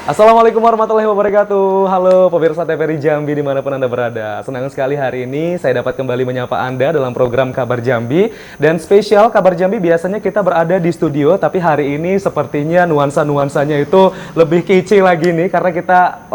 Assalamualaikum warahmatullahi wabarakatuh. Halo pemirsa TVRI Jambi dimanapun Anda berada. Senang sekali hari ini saya dapat kembali menyapa Anda dalam program Kabar Jambi. Dan spesial Kabar Jambi biasanya kita berada di studio, tapi hari ini sepertinya nuansa-nuansanya itu lebih kece lagi nih. Karena kita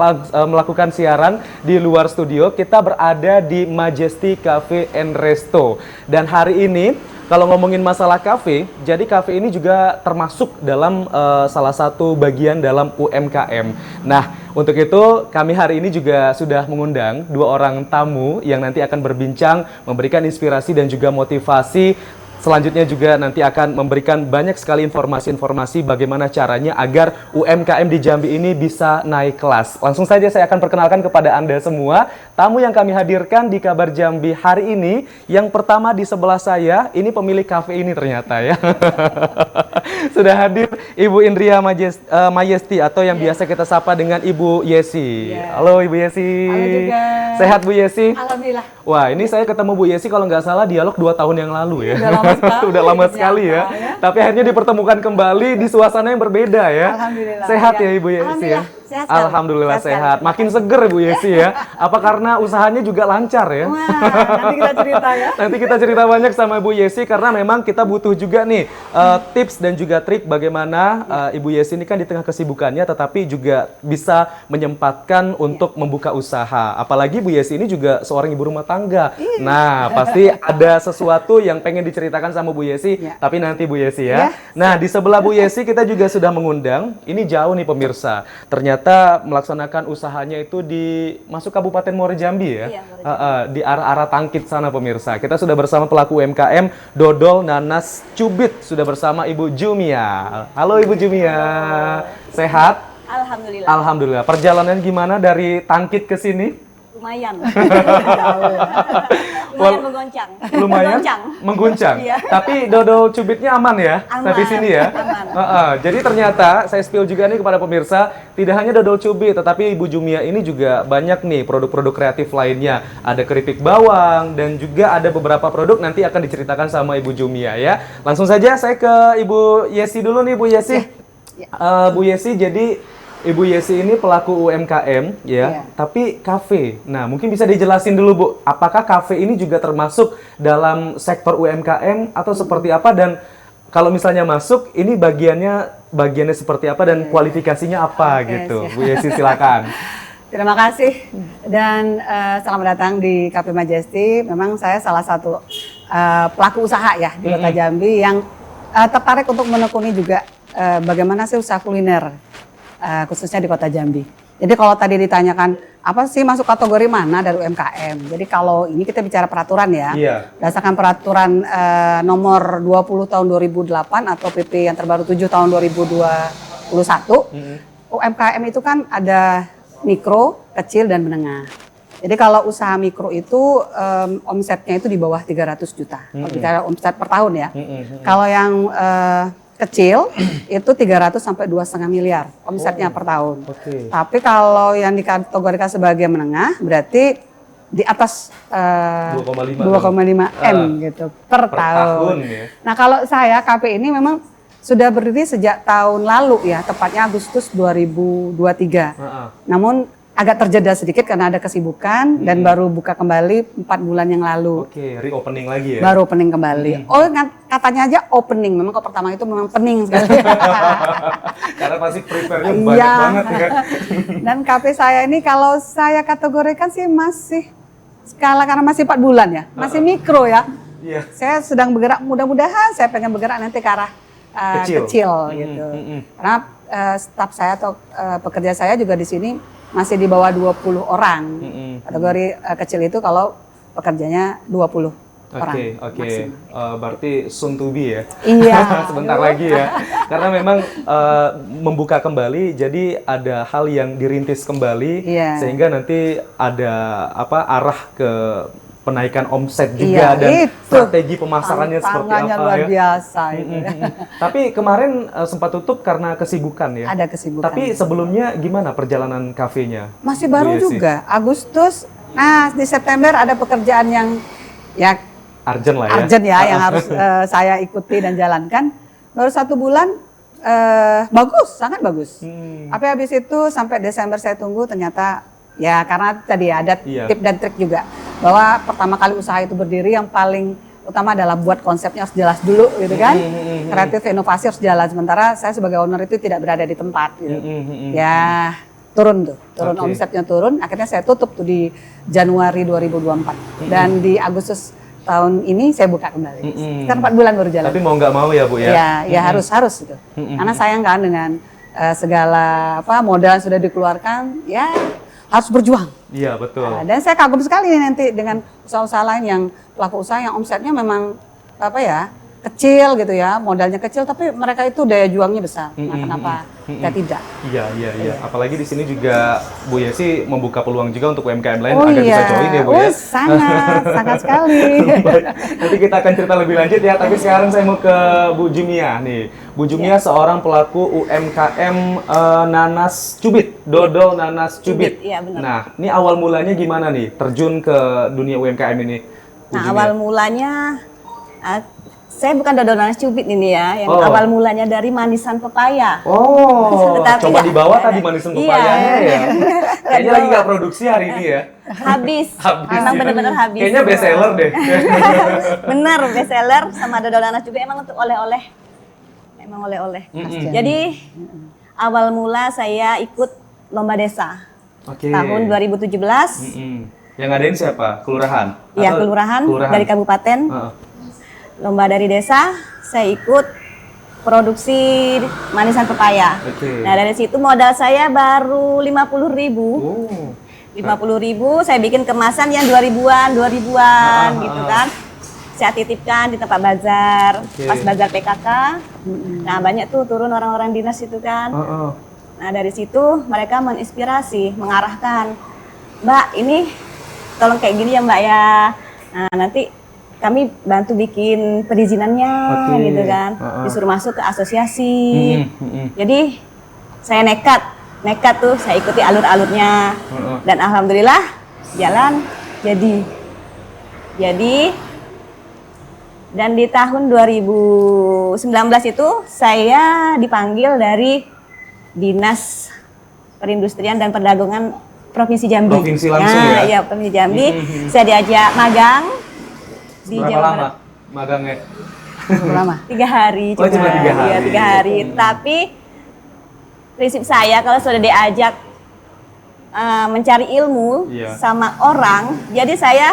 melakukan siaran di luar studio. Kita berada di Majesty Cafe and Resto. Dan hari ini kalau ngomongin masalah kafe, jadi kafe ini juga termasuk dalam salah satu bagian dalam UMKM. Nah, untuk itu kami hari ini juga sudah mengundang dua orang tamu yang nanti akan berbincang, memberikan inspirasi dan juga motivasi. Selanjutnya juga nanti akan memberikan banyak sekali informasi-informasi bagaimana caranya agar UMKM di Jambi ini bisa naik kelas. Langsung saja saya akan perkenalkan kepada Anda semua tamu yang kami hadirkan di Kabar Jambi hari ini. Yang pertama di sebelah saya, ini pemilik kafe ini ternyata ya. Sudah hadir Ibu Indria Majesty atau yang biasa kita sapa dengan Ibu Yesi. Halo Ibu Yesi. Halo juga. Sehat Bu Yesi? Alhamdulillah. Wah, ini saya ketemu Bu Yesi kalau nggak salah dialog 2 tahun yang lalu ya. Udah lama sekali. Udah lama sekali ya. Tapi akhirnya dipertemukan kembali di suasana yang berbeda ya. Alhamdulillah. Sehat ya Ibu Yesi ya? Sehat. Alhamdulillah sehat. Makin seger Bu Yesi ya. Apa karena usahanya juga lancar ya? Wah, nanti kita cerita ya. Nanti kita cerita banyak sama Bu Yesi karena memang kita butuh juga nih tips dan juga trik bagaimana Ibu Yesi ini kan di tengah kesibukannya tetapi juga bisa menyempatkan untuk membuka usaha. Apalagi Bu Yesi ini juga seorang ibu rumah tangga. Nah, pasti ada sesuatu yang pengen diceritakan sama Bu Yesi, tapi nanti Bu Yesi ya. Nah, di sebelah Bu Yesi kita juga sudah mengundang. Ini jauh nih pemirsa. Ternyata melaksanakan usahanya itu di masuk Kabupaten Muara Jambi ya. Di arah-arah Tangkit sana pemirsa. Kita sudah bersama pelaku UMKM Dodol Nanas Cubit, sudah bersama Ibu Jumia. Halo Ibu Jumia. Sehat? Alhamdulillah. Alhamdulillah. Perjalanan gimana dari Tangkit ke sini? Lumayan. Lumayan menggoncang. Lumayan mengguncang. Iya. Tapi dodol cubitnya aman ya? Aman. Sampai sini ya? Aman. Jadi ternyata saya spill juga nih kepada pemirsa, tidak hanya dodol cubit, tetapi Ibu Jumia ini juga banyak nih produk-produk kreatif lainnya. Ada keripik bawang dan juga ada beberapa produk nanti akan diceritakan sama Ibu Jumia ya. Langsung saja saya ke Ibu Yesi dulu nih Bu Yesi. Bu Yesi, jadi Ibu Yesi ini pelaku UMKM ya, tapi kafe. Nah, mungkin bisa dijelasin dulu Bu, apakah kafe ini juga termasuk dalam sektor UMKM atau seperti apa, dan kalau misalnya masuk, ini bagiannya seperti apa dan kualifikasinya apa gitu. Bu Yesi silakan. Terima kasih dan selamat datang di Cafe Majesty. Memang saya salah satu pelaku usaha ya di Kota Jambi yang tertarik untuk menekuni juga bagaimana sih usaha kuliner. Khususnya di Kota Jambi. Jadi kalau tadi ditanyakan apa sih masuk kategori mana dari UMKM. Jadi kalau ini kita bicara peraturan ya. Berdasarkan peraturan nomor 20 tahun 2008 atau PP yang terbaru 7 tahun 2021. UMKM itu kan ada mikro, kecil dan menengah. Jadi kalau usaha mikro itu omsetnya itu di bawah 300 juta. Kalau bicara omset per tahun ya. Kalau yang kecil itu 300 sampai 2,5 miliar omsetnya per tahun. Tapi kalau yang dikategorikan sebagai menengah berarti di atas 2,5 M gitu per tahun. Ya. Nah, kalau saya KP ini memang sudah berdiri sejak tahun lalu ya, tepatnya Agustus 2023. Namun agak terjeda sedikit karena ada kesibukan dan baru buka kembali 4 bulan yang lalu. Reopening lagi ya? Baru opening kembali. Oh, katanya aja opening. Memang kalau pertama itu memang pening sekali. Karena pasti prepare-nya banyak banget ya. Dan kafe saya ini kalau saya kategorikan sih masih skala karena masih 4 bulan ya. Masih mikro ya. Saya sedang bergerak, mudah-mudahan saya pengen bergerak nanti ke arah kecil gitu. Karena staf saya atau pekerja saya juga di sini masih di bawah 20 orang. Kategori kecil itu kalau pekerjanya 20 orang. Berarti soon to be ya? Iya. Sebentar lagi ya. Karena memang membuka kembali, jadi ada hal yang dirintis kembali, sehingga nanti ada arah ke penaikan omset juga dan strategi pemasarannya seperti apa luar biasa itu. Tapi kemarin sempat tutup karena kesibukan ya. Ada kesibukan. Tapi sebelumnya gimana perjalanan kafenya? Masih baru juga, Agustus. Nah, di September ada pekerjaan yang ya urgent lah ya. Urgent ya yang harus saya ikuti dan jalankan. Baru 1 bulan bagus, sangat bagus. Hmm. Tapi habis itu sampai Desember saya tunggu, ternyata ya karena tadi ada Iya. tip dan trik juga bahwa pertama kali usaha itu berdiri yang paling utama adalah buat konsepnya harus jelas dulu gitu kan. Kreatif inovasi harus jalan, sementara saya sebagai owner itu tidak berada di tempat gitu. Ya turun Oke. omsetnya turun, akhirnya saya tutup tuh di Januari 2024 dan di Agustus tahun ini saya buka kembali. Sekarang 4 bulan baru jalan. Tapi mau nggak mau ya Bu ya? Ya harus gitu. Karena sayang kan dengan segala modal yang sudah dikeluarkan, ya harus berjuang. Iya betul. Dan saya kagum sekali nih nanti dengan usaha-usaha lain yang pelaku usaha yang omsetnya memang kecil gitu ya, modalnya kecil tapi mereka itu daya juangnya besar. Nah, kenapa kita tidak? Iya. Apalagi di sini juga Bu Yesi membuka peluang juga untuk UMKM lain Oh agar iya, bisa join ya Bu ya. sangat sekali. Baik, nanti kita akan cerita lebih lanjut ya, tapi sekarang saya mau ke Bu Jumiah nih. Bu Jumiah seorang pelaku UMKM nanas cubit, dodol nanas cubit. Iya, benar. Nah, ini awal mulanya gimana nih terjun ke dunia UMKM ini? Bu Nah, Jumiah? awal mulanya saya bukan dodol nanas cubit ini ya. Yang Oh. awal mulanya dari manisan pepaya. Oh, Tetapi coba ya- dibawa tadi manisan Iya. pepayanya ya. Kayaknya lagi nggak produksi hari ini ya. Habis. Habis Memang ya. benar-benar habis. Kayaknya best seller deh. Bener, best seller sama dodol nanas cubit emang untuk oleh-oleh. Emang oleh-oleh. Jadi awal mula saya ikut lomba desa. Oke. Tahun 2017. Yang ngadain siapa? Kelurahan? Ya, Atau kelurahan dari kabupaten. Heeh. Lomba dari desa, saya ikut produksi manisan pepaya. Oke. Nah, dari situ modal saya baru 50.000. Oh. 50.000 saya bikin kemasan yang 2000-an gitu kan. Saya titipkan di tempat bazar, Oke. pas bazar PKK. Nah, banyak tuh turun orang-orang dinas itu kan. Heeh. Nah, dari situ mereka menginspirasi, mengarahkan, "Mbak, ini tolong kayak gini ya, Mbak ya." Nah, nanti kami bantu bikin perizinannya Oke. gitu kan. Disuruh masuk ke asosiasi. Jadi saya nekat tuh saya ikuti alur-alurnya. Dan alhamdulillah jalan jadi. Dan di tahun 2019 itu saya dipanggil dari Dinas Perindustrian dan Perdagangan Provinsi Jambi. Provinsi langsung Nah, ya? iya, Provinsi Jambi. Saya diajak magang di Berapa Jawa lama Barat. magangnya? Berapa? 3 hari. Oh, cuma 3 hari. Iya, 3 hari. Tapi prinsip saya kalau sudah diajak mencari ilmu Iya. sama orang, jadi saya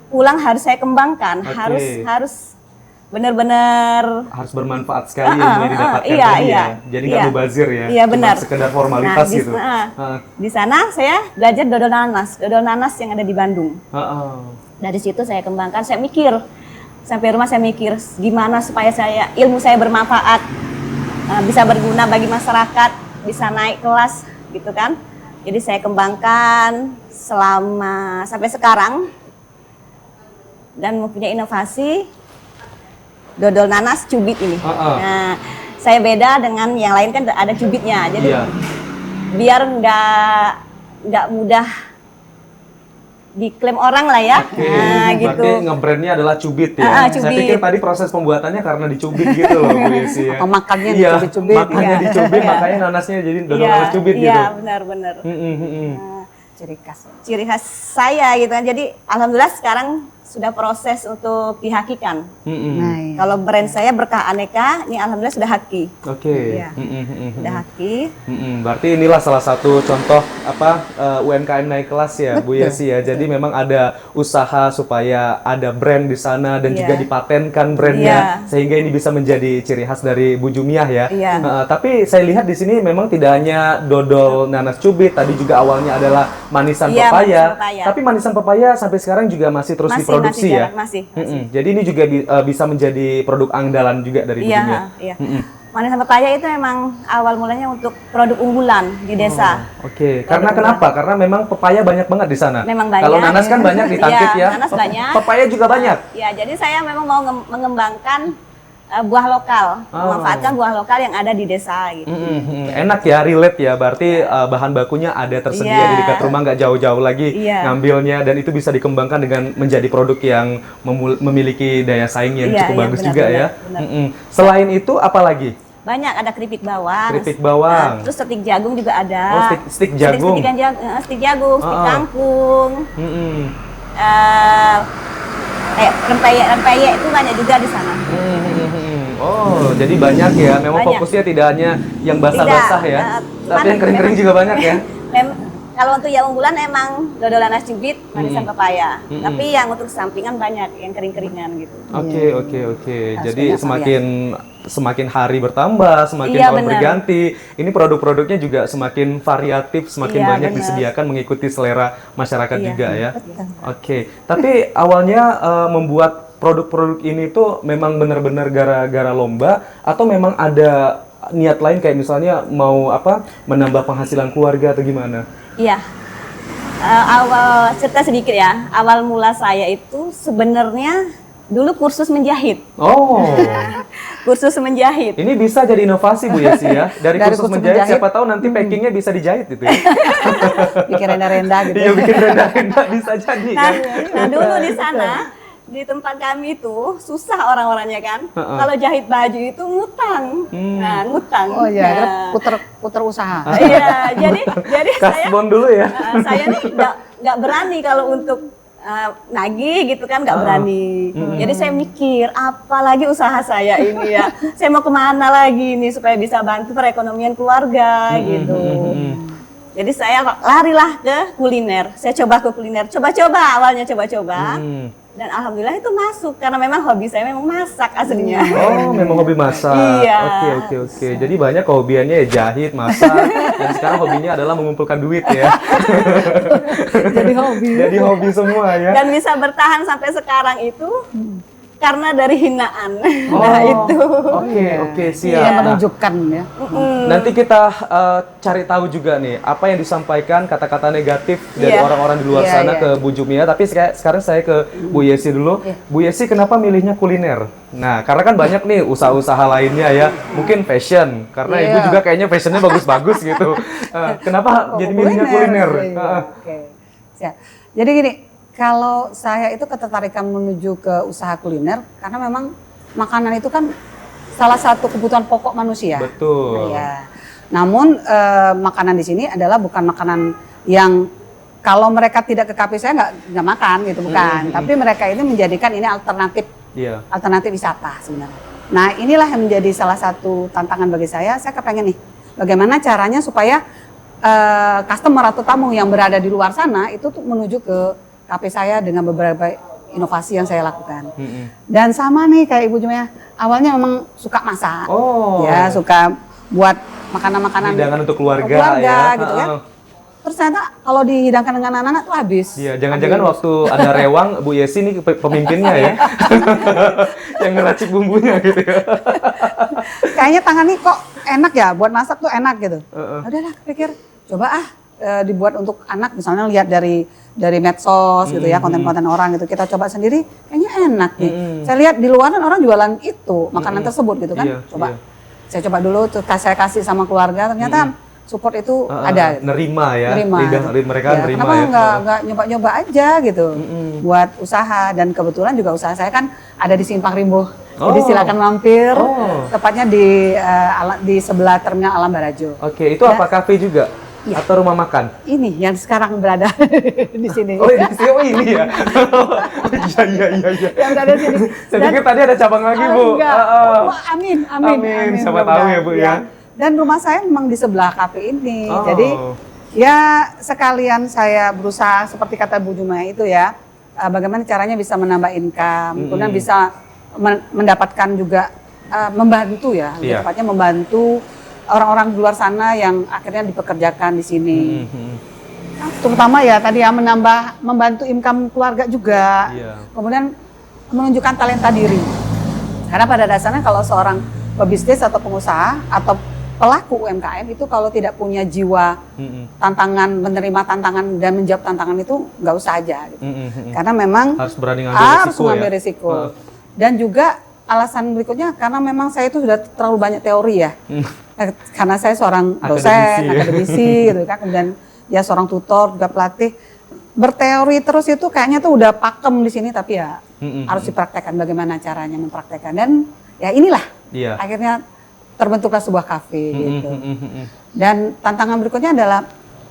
pulang harus saya kembangkan, Oke. harus benar-benar Harus bermanfaat sekali ilmu yang didapatkan iya, tadi iya. ya. Jadi nggak Iya. mubazir ya. Iya, Cuma benar. sekedar formalitas Nah, gitu. di sana saya belajar dodol nanas yang ada di Bandung. Heeh. Dari situ saya kembangkan, saya mikir sampai rumah saya mikir gimana supaya ilmu saya bermanfaat, bisa berguna bagi masyarakat, bisa naik kelas gitu kan. Jadi saya kembangkan selama sampai sekarang dan mempunyai inovasi dodol nanas cubit ini. Nah, saya beda dengan yang lain kan ada cubitnya, jadi Iya. biar nggak mudah diklaim orang lah ya. Oke, Nah, gitu. berarti nge-brandnya adalah cubit ya. Saya Cubit. pikir tadi proses pembuatannya karena dicubit gitu loh Bu Yesi ya. Atau makannya Iya, dicubit-cubit. makannya Iya. dicubit, Iya. makanya nanasnya jadi dodol Iya, nanas cubit iya, gitu. benar-benar. Ciri khas. Ciri khas saya gitu kan. Jadi alhamdulillah sekarang sudah proses untuk dihakikan. Nah, iya. Kalau brand saya Berkah Aneka, ini alhamdulillah sudah haki. Oke. Iya. Sudah haki. Berarti inilah salah satu contoh UMKM naik kelas ya Bu Betul, Yesi ya. Jadi memang ada usaha supaya ada brand di sana dan Iya. juga dipatenkan brandnya Iya. sehingga ini bisa menjadi ciri khas dari Bu Jumiah ya. Iya. Tapi saya lihat di sini memang tidak hanya dodol nanas cubit, tadi juga awalnya adalah manisan Iya, pepaya. manisan pepaya. Tapi manisan pepaya sampai sekarang juga masih terus diproduksi ya. Masih. Jadi ini juga bisa menjadi produk andalan juga dari Bu Jumiah. Iya. Manisan pepaya itu memang awal mulanya untuk produk unggulan di desa. Oke, karena kenapa? Karena memang pepaya banyak banget di sana. Memang banyak. Kalau nanas kan banyak ditangkip Iya, ya. nanas banyak. Pepaya juga banyak. Ya, jadi saya memang mau mengembangkan buah lokal, memanfaatkan buah lokal yang ada di desa gitu. Enak ya, relate ya. Berarti bahan bakunya ada tersedia Iya. di dekat rumah, nggak jauh-jauh lagi Iya. ngambilnya, dan itu bisa dikembangkan dengan menjadi produk yang memiliki daya saing yang Iya, cukup iya, bagus benar, juga benar, ya. benar. Selain itu apa lagi Banyak, ada keripik bawang. Keripik bawang. Terus stik jagung juga ada. Oh, stik jagung. Stik jagung, stik kangkung. Rempeyek itu banyak juga di sana. Oh, jadi banyak ya. Memang Banyak. fokusnya tidak hanya yang basah-basah Tidak, ya, tapi mana- yang kering-kering juga banyak ya. Kalau untuk yang unggulan emang dodolan nasi cubit, manisan pepaya. Tapi yang untuk sampingan banyak yang kering-keringan gitu. Oke. Jadi Harus semakin hari bertambah, semakin Iya, tahun benar. berganti. Ini produk-produknya juga semakin variatif, semakin Iya, banyak benar. disediakan mengikuti selera masyarakat Iya, juga ya. betul. Oke. Tapi awalnya membuat produk-produk ini tuh memang benar-benar gara-gara lomba atau memang ada niat lain kayak misalnya mau menambah penghasilan keluarga atau gimana? Iya. Awal cerita sedikit ya. Awal mula saya itu sebenarnya dulu kursus menjahit. Oh, Kursus menjahit. ini bisa jadi inovasi Bu Yesi ya. Dari Dari kursus kursus menjahit, menjahit. siapa tahu nanti packingnya bisa dijahit gitu ya. Bikin renda-renda gitu. Iya, bikin renda-renda bisa jadi Nah, kan. nah dulu di sana di tempat kami itu susah orang-orangnya kan. Kalau jahit baju itu ngutang. Nah, ngutang. Oh iya, Nah, puter usaha. iya, jadi saya Kasbon dulu ya. saya nih nggak berani kalau untuk nagih gitu kan, nggak berani. Jadi saya mikir, apalagi usaha saya ini ya, saya mau kemana lagi nih supaya bisa bantu perekonomian keluarga gitu. Jadi saya larilah ke kuliner. Saya coba ke kuliner, coba-coba awalnya coba-coba. Dan alhamdulillah itu masuk karena memang hobi saya memang masak aslinya. Oh, memang hobi masak. Iya. Oke. Jadi banyak kehobiannya ya jahit, masak, dan sekarang hobinya adalah mengumpulkan duit ya. Jadi hobi. Jadi hobi semua ya. Dan bisa bertahan sampai sekarang itu karena dari hinaan. Oh, Nah itu. Oke, siap. Yang Nah, menunjukkan ya. nanti kita cari tahu juga nih apa yang disampaikan kata-kata negatif dari Iya. orang-orang di luar Iya, sana iya. ke Bu Jumia. Tapi sekarang saya ke Bu Yesi dulu. Bu Yesi, kenapa milihnya kuliner? Nah, karena kan banyak nih usaha-usaha lainnya ya. Mungkin fashion, karena Iya. Ibu juga kayaknya fashionnya bagus-bagus gitu. Kenapa jadi milihnya kuliner? Iya, oke. Siap. Jadi gini, kalau saya itu ketertarikan menuju ke usaha kuliner karena memang makanan itu kan salah satu kebutuhan pokok manusia. Betul. Iya. Namun makanan di sini adalah bukan makanan yang kalau mereka tidak ke kafe saya nggak makan gitu, bukan. Tapi mereka ini menjadikan ini alternatif Iya. wisata sebenarnya. Nah, inilah yang menjadi salah satu tantangan bagi saya. Saya kepengen nih, bagaimana caranya supaya customer atau tamu yang berada di luar sana itu tuh menuju ke kafe saya dengan beberapa inovasi yang saya lakukan. Dan sama nih kayak Ibu Jumia, awalnya memang suka masak. Oh. Ya, suka buat makanan-makanan Hidangan untuk keluarga ya. gitu kan. Heeh. Terus ternyata kalau dihidangkan dengan anak-anak tuh habis. Iya, jangan-jangan waktu ada rewang, Bu Yesi nih pemimpinnya ya. Yang ngeracik bumbunya gitu ya. Kayaknya tangan nih kok enak ya, buat masak tuh enak gitu. Udahlah, pikir coba dibuat untuk anak, misalnya lihat dari medsos gitu ya, konten-konten orang gitu. Kita coba sendiri, kayaknya enak nih. Saya lihat di luar orang jualan itu, makanan tersebut gitu kan. Iya, Coba. iya. Saya coba dulu, terus saya kasih sama keluarga, ternyata support itu ada. Nerima ya. Nerima. Lidah mereka Ya, nerima kenapa ya. nggak nyoba-nyoba aja gitu buat usaha, dan kebetulan juga usaha saya kan ada di Simpang Rimbo. Jadi silakan mampir, tepatnya di sebelah Terminal Alam Barajo. Oke, itu apa kafe juga? Iya. Atau rumah makan? Ini yang sekarang berada di sini. Oh, ini ya. Iya. Yang berada di sini. Saya pikir tadi ada cabang lagi, Bu. Enggak. Ah, ah. Oh, amin. Siapa tahu ya, Bu ya. Dan rumah saya memang di sebelah kafe ini. Oh. Jadi ya sekalian saya berusaha seperti kata Bu Jumaya itu ya, bagaimana caranya bisa menambah income, kemudian bisa mendapatkan juga membantu ya, lebih Iya. tepatnya membantu orang-orang di luar sana yang akhirnya dipekerjakan di sini. Terutama ya tadi ya membantu income keluarga juga. Iya. Kemudian menunjukkan talenta diri. Karena pada dasarnya kalau seorang pebisnis atau pengusaha atau pelaku UMKM itu kalau tidak punya jiwa tantangan, menerima tantangan dan menjawab tantangan itu nggak usah aja gitu. Karena memang Harus berani ngambil resiko ya. Dan juga alasan berikutnya karena memang saya itu sudah terlalu banyak teori ya. Karena saya seorang dosen, akademisi gitu kan, kemudian ya seorang tutor juga pelatih. Berteori terus itu kayaknya tuh udah pakem di sini, tapi ya harus dipraktekkan bagaimana caranya mempraktekkan, dan ya inilah Iya. akhirnya terbentuklah sebuah kafe gitu. Dan tantangan berikutnya adalah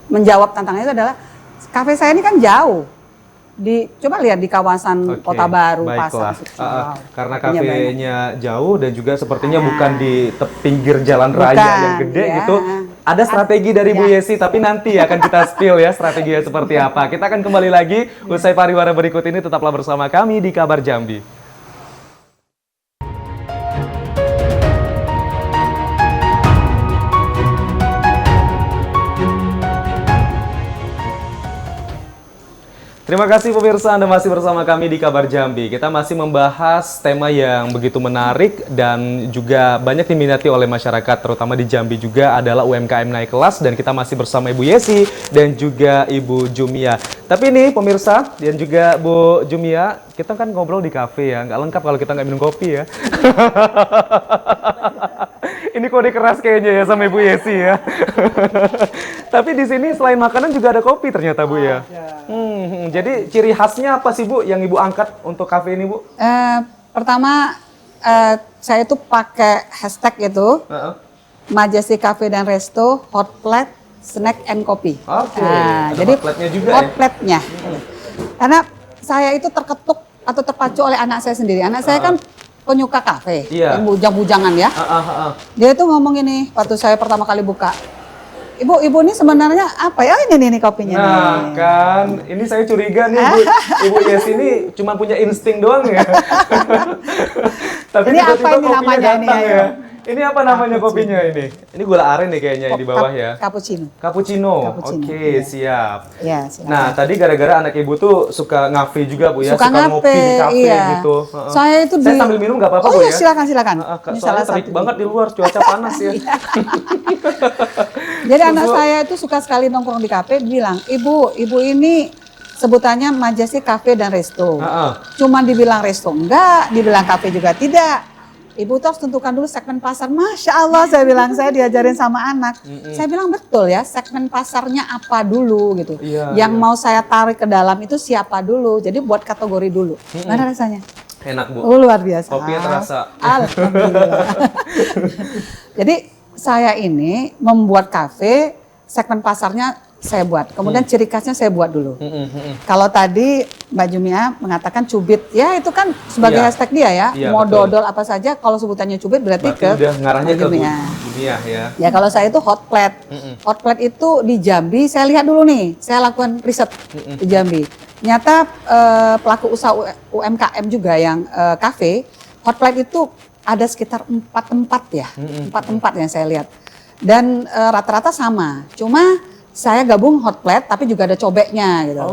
menjawab tantangan itu adalah kafe saya ini kan jauh. Coba lihat di kawasan Kota Baru, baiklah. Pasar. Karena kafenya jauh dan juga sepertinya bukan di pinggir jalan raya yang gede gitu. Ada strategi dari Bu Yesi, tapi nanti akan kita spill ya strateginya seperti apa. Kita akan kembali lagi usai pariwara berikut ini. Tetaplah bersama kami di Kabar Jambi. Terima kasih pemirsa, Anda masih bersama kami di Kabar Jambi. Kita masih membahas tema yang begitu menarik dan juga banyak diminati oleh masyarakat, terutama di Jambi juga adalah UMKM naik kelas. Dan kita masih bersama Ibu Yesi dan juga Ibu Jumia. Tapi ini pemirsa dan juga Bu Jumia, kita kan ngobrol di kafe ya, nggak lengkap kalau kita nggak minum kopi ya. Ini kode keras kayaknya ya sama Ibu Yesi ya. Tapi di sini selain makanan juga ada kopi ternyata Bu ya. Jadi ciri khasnya apa sih Bu yang Ibu angkat untuk kafe ini Bu? Pertama saya itu pakai hashtag itu Majesty Cafe dan Resto Hot Plate Snack and Coffee. Oke. Jadi hot plate-nya juga hot ya? plate-nya. Karena saya itu terketuk atau terpacu oleh anak saya sendiri. Anak saya kan penyuka kafe, Iya. yang bujang-bujangan ya. Dia itu ngomong ini waktu saya pertama kali buka. Ibu ini sebenarnya apa ya? Ini nih kopinya. Nah nih. kan, ini saya curiga nih Ibu Yesi ini cuma punya insting doang ya. Tapi Ini tiba-tiba apa ini kopinya namanya ini, datang ayo? ya. Ini apa namanya kopinya ini? Ini gula aren nih kayaknya di bawah ya. Cappuccino. Cappuccino. Cappuccino, Oke, iya. siap. Ya, silakan. Nah, tadi gara-gara anak Ibu tuh suka ngafe juga Bu ya, Suka ngopi di ngafe, kafe iya. gitu. Saya itu Saya sambil minum nggak apa-apa Oh Bu iya, ya? silakan. Ini Soalnya terik satu. banget di luar, cuaca panas ya. Jadi anak saya itu suka sekali nongkrong di kafe, bilang, ibu ini sebutannya Majesty Cafe dan Resto. Cuman dibilang resto enggak, dibilang kafe juga tidak. Ibu tuh harus tentukan dulu segmen pasar. Masya Allah, saya bilang, saya diajarin sama anak. Saya bilang betul ya, segmen pasarnya apa dulu gitu. Yang mau saya tarik ke dalam itu siapa dulu. Jadi buat kategori dulu. Mana rasanya? Enak Bu. Oh, luar biasa. Kopinya terasa. Alhamdulillah. Jadi saya ini membuat kafe, segmen pasarnya saya buat. Kemudian ciri khasnya saya buat dulu. Kalau tadi Mbak Jumia mengatakan cubit, ya itu kan sebagai hashtag dia ya. Iya, Mau betul. dodol apa saja, kalau sebutannya cubit berarti ke udah ngarahnya Mbak ke Bu Jumia. Jumia ya. Ya kalau saya itu hot plate. Hot plate itu di Jambi, saya lihat dulu nih, saya lakukan riset di Jambi. Ternyata pelaku usaha UMKM juga yang kafe, hot plate itu ada sekitar 4 tempat ya. 4 tempat yang saya lihat. Dan rata-rata sama, cuma saya gabung hot plate tapi juga ada cobeknya gitu.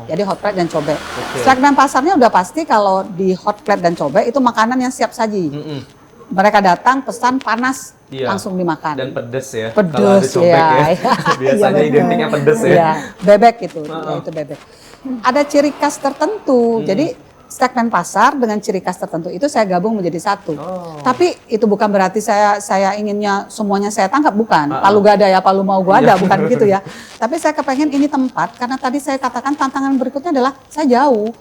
Jadi hot plate dan cobek. Segmen pasarnya udah pasti kalau di hot plate dan cobek itu makanan yang siap saji. Mereka datang pesan panas langsung dimakan. Dan pedes ya. Pedes Kalau ada cobek ya. Biasanya Iya, identiknya betul. pedes ya. Iya, bebek itu, ya, itu bebek. Ada ciri khas tertentu. Jadi segmen pasar dengan ciri khas tertentu itu saya gabung menjadi satu. Tapi itu bukan berarti saya inginnya semuanya saya tangkap, bukan. Palu gada ya, palu mau gua ada, bukan begitu ya. Tapi saya kepengen ini tempat karena tadi saya katakan tantangan berikutnya adalah saya jauh.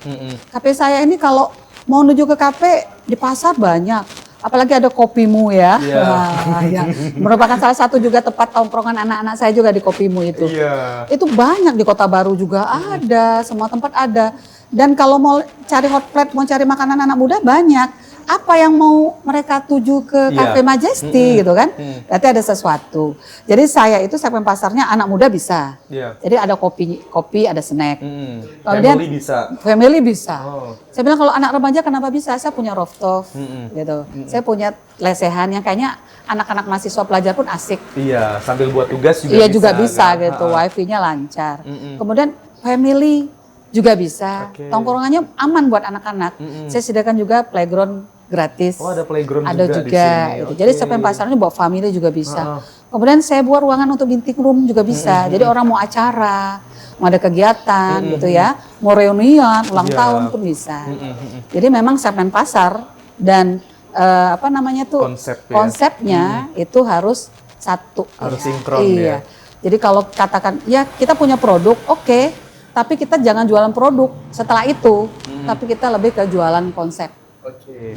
Kafe saya ini kalau mau menuju ke kafe di pasar banyak. Apalagi ada kopimu ya. Wah, ya. Merupakan salah satu juga tempat tongkrongan anak-anak saya juga di kopimu itu. Itu banyak di Kota Baru juga ada, semua tempat ada. Dan kalau mau cari hot plate, mau cari makanan anak muda banyak. Apa yang mau mereka tuju ke Cafe Majesty gitu kan? Berarti ada sesuatu. Jadi saya itu segmen pasarnya anak muda bisa. Jadi ada kopi, ada snack. Kemudian family bisa. Saya bilang kalau anak remaja kenapa bisa? Saya punya rooftop gitu. Saya punya lesehan yang kayaknya anak-anak mahasiswa pelajar pun asik. Iya, sambil buat tugas juga iya, bisa. juga bisa kan? gitu. Wifi-nya lancar. Kemudian family juga bisa. Tongkrongannya aman buat anak-anak. Saya sediakan juga playground gratis. Oh, ada playground ada juga di sini. gitu. Jadi segmen pasarnya buat family juga bisa. Kemudian saya buat ruangan untuk meeting room juga bisa. Jadi orang mau acara, mau ada kegiatan gitu ya, mau reunian, ulang tahun pun bisa. Jadi memang segmen pasar dan apa namanya tuh konsepnya itu harus satu. Harus sinkron ya. Jadi kalau katakan ya kita punya produk, oke, tapi kita jangan jualan produk setelah itu, tapi kita lebih ke jualan konsep.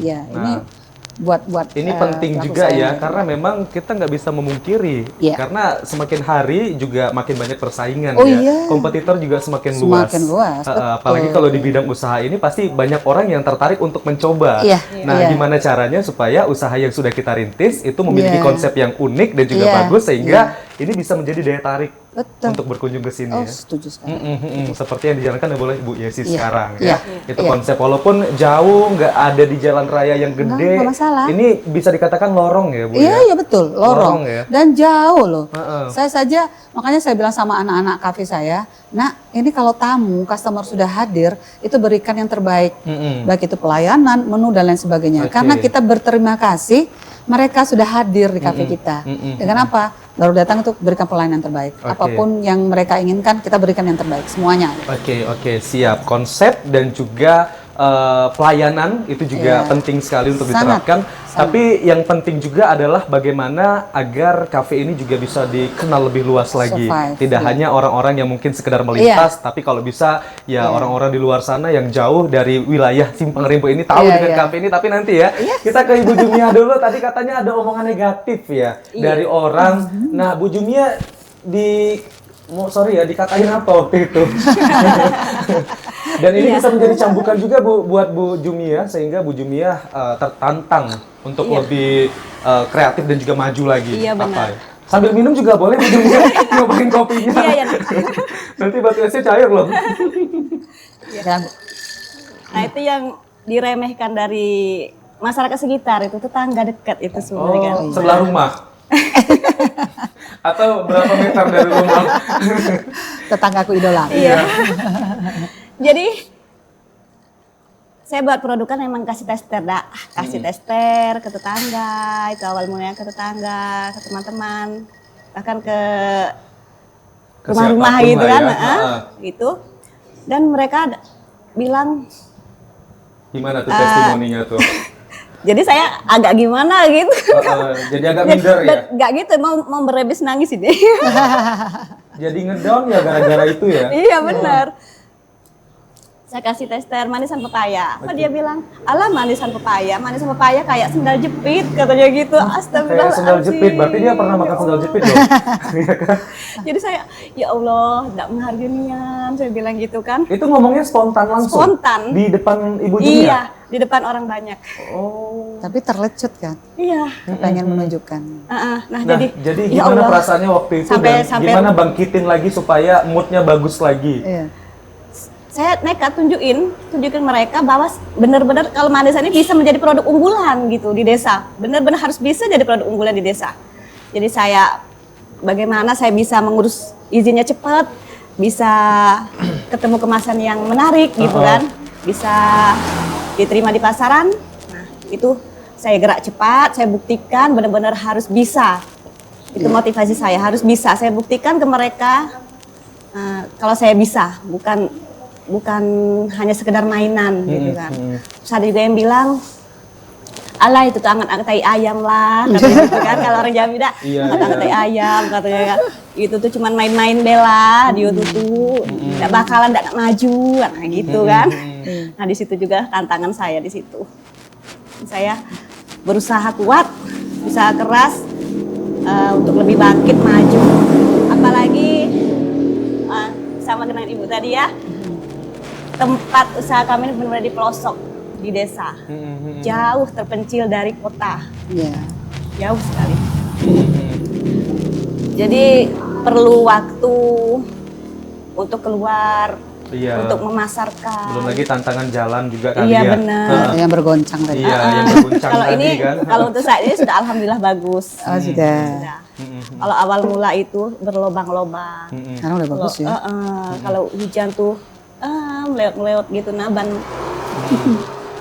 Ya, ini buat Ini penting pelaku juga usaha. ya, karena memang kita nggak bisa memungkiri, Iya. karena semakin hari juga makin banyak persaingan Oh ya, iya. kompetitor juga semakin Semakin luas, Apalagi betul. kalau di bidang usaha ini pasti banyak orang yang tertarik untuk mencoba. Iya, Nah, iya. gimana caranya supaya usaha yang sudah kita rintis itu memiliki Iya. konsep yang unik dan juga Iya, bagus sehingga ini bisa menjadi daya tarik Betul. untuk berkunjung ke sini Oh, ya. setuju sekali. Seperti yang dijalankan oleh Bu Yesi Iya, sekarang iya, ya. Itu iya. konsep walaupun jauh, nggak ada di jalan raya yang gede. nggak masalah. Ini bisa dikatakan lorong ya, Bu Iya, ya. iya betul, lorong ya. dan jauh loh. Heeh. Saya saja, makanya saya bilang sama anak-anak kafe saya, nah ini kalau tamu, customer sudah hadir, itu berikan yang terbaik, baik itu pelayanan, menu dan lain sebagainya. Oke. Karena kita berterima kasih, mereka sudah hadir di kafe kita. Dengan apa? Baru datang itu berikan pelayanan terbaik. Oke. Apapun yang mereka inginkan, kita berikan yang terbaik semuanya. Oke, siap. Konsep dan juga pelayanan itu juga Iya. penting sekali untuk Sangat, diterapkan. sangat. Tapi yang penting juga adalah bagaimana agar kafe ini juga bisa dikenal lebih luas lagi. Survive, Tidak iya. hanya orang-orang yang mungkin sekedar melintas, tapi kalau bisa ya orang-orang di luar sana yang jauh dari wilayah Simpang Rimpo ini tahu Iya, dengan iya. kafe ini. Tapi nanti ya kita ke Ibu Jumia dulu. Tadi katanya ada omongan negatif ya dari orang. Nah, Bu Jumia dikatain apa waktu itu? Dan ini bisa menjadi cambukan juga buat Bu Jumia sehingga Bu Jumia tertantang untuk lebih kreatif dan juga maju lagi. Iya, benar. Apa ya? Sambil minum juga boleh Bu Jumia nyobain kopinya. Iya, iya. Nanti batu esnya cair loh. Dan Nah itu yang diremehkan dari masyarakat sekitar, itu tetangga dekat itu sebenarnya. Oh, sebelah rumah. Atau berapa meter dari rumah? tetanggaku idola. Iya. Jadi saya buat produk kan memang kasih tester, kasih tester ke tetangga, itu awal mulanya ke tetangga, ke teman-teman, bahkan ke rumah-rumah siapapun gitu lah kan, ya. gitu. Dan mereka bilang, Gimana tuh testimoninya tuh? jadi saya agak gimana gitu. Jadi agak minder ya? Gak gitu, mau berebis nangis ini. Jadi ngedown ya gara-gara itu ya? Iya benar. Saya kasih tester manisan pepaya. Apa dia bilang? Alah manisan pepaya kayak sendal jepit katanya gitu. Astagfirullahaladzim. Kayak sendal jepit, berarti dia pernah makan sendal jepit dong? Iya kan? Jadi saya, ya Allah, tidak menghargai nian. Saya bilang gitu kan. Itu ngomongnya spontan langsung? Spontan. Di depan Ibu Jumia? Iya, di depan orang banyak. Oh. Tapi terlecut kan, Iya. pengen menunjukkan. Nah, Nah, jadi gimana ya Allah. perasaannya waktu itu Sampai- dan gimana bangkitin lagi supaya moodnya bagus lagi? Iya. Saya nekat tunjukin mereka bahwa benar-benar kalau manisan ini bisa menjadi produk unggulan gitu di desa. Benar-benar harus bisa jadi produk unggulan di desa. Jadi bagaimana saya bisa mengurus izinnya cepat, bisa ketemu kemasan yang menarik gitu kan, bisa diterima di pasaran. Nah, itu saya gerak cepat, saya buktikan benar-benar harus bisa. Itu motivasi saya, harus bisa. Saya buktikan ke mereka kalau saya bisa, bukan hanya sekedar mainan gitu kan. Terus ada juga yang bilang, alah itu tuh anget-anget tai ayam lah, katanya gitu kan. Kalau orang Jambi dah, Iya, anget-anget tai ayam katanya kan. Itu tuh cuman main-main bela, dia tuh nggak bakalan nggak maju, nah gitu kan. Nah di situ juga tantangan saya di situ. Saya berusaha kuat, berusaha keras untuk lebih bangkit maju. Apalagi sama dengan ibu tadi ya. Tempat usaha kami ini benar-benar di pelosok, di desa, jauh terpencil dari kota, Iya. jauh sekali. Jadi perlu waktu untuk keluar, Iya. untuk memasarkan. Belum lagi tantangan jalan juga kali Iya, ya. benar. Yang bergoncang tadi. Iya, yang berguncang Kalau tadi ini, kan. kalau untuk saat ini sudah alhamdulillah bagus. Oh sudah. Sudah. Kalau awal mula itu berlobang-lobang. Sekarang udah bagus ya. Kalau hujan tuh melewat-melewat gitu naban.